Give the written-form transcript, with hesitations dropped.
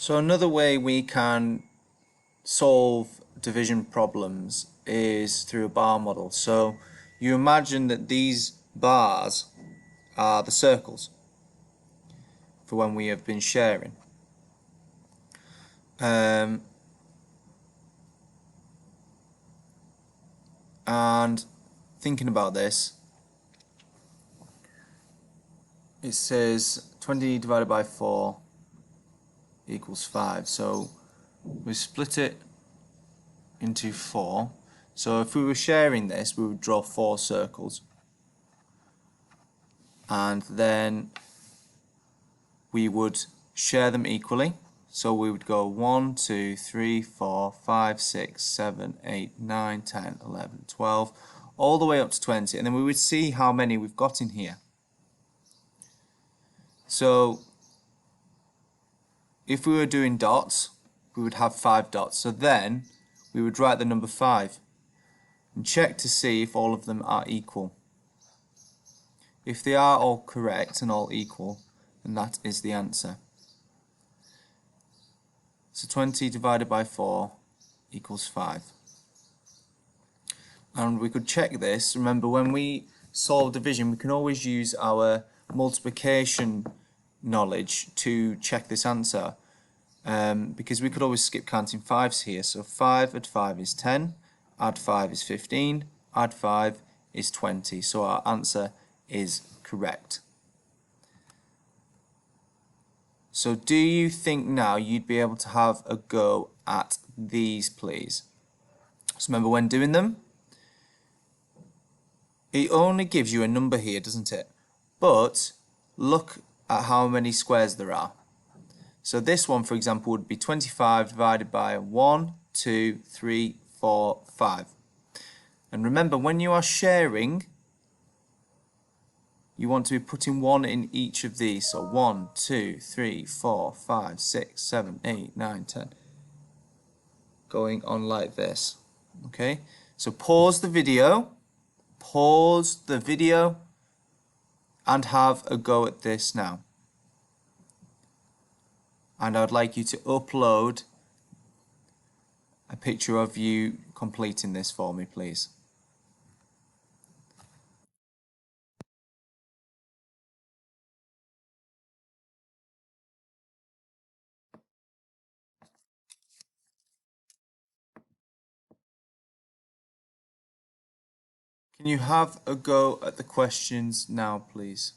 So another way we can solve division problems is through a bar model. So you imagine that these bars are the circles for when we have been sharing. And thinking about this, it says 20 divided by 4 equals 5. So we split it into 4. So if we were sharing this, we would draw 4 circles. And then we would share them equally. So we would go 1, 2, 3, 4, 5, 6, 7, 8, 9, 10, 11, 12, all the way up to 20. And then we would see how many we've got in here. So if we were doing dots, we would have 5 dots. So then we would write the number 5 and check to see if all of them are equal. If they are all correct and all equal, then that is the answer. So 20 divided by 4 equals 5. And we could check this. Remember, when we solve division, we can always use our multiplication knowledge to check this answer. Because we could always skip counting 5s here. So 5 add 5 is 10, add 5 is 15, add 5 is 20. So our answer is correct. So do you think now you'd be able to have a go at these, please? So remember, when doing them, it only gives you a number here, doesn't it? But look at how many squares there are. So this one, for example, would be 25 divided by 1, 2, 3, 4, 5. And remember, when you are sharing, you want to be putting 1 in each of these. So 1, 2, 3, 4, 5, 6, 7, 8, 9, 10. Going on like this. Okay? So pause the video, and have a go at this now. And I'd like you to upload a picture of you completing this for me, please. Can you have a go at the questions now, please?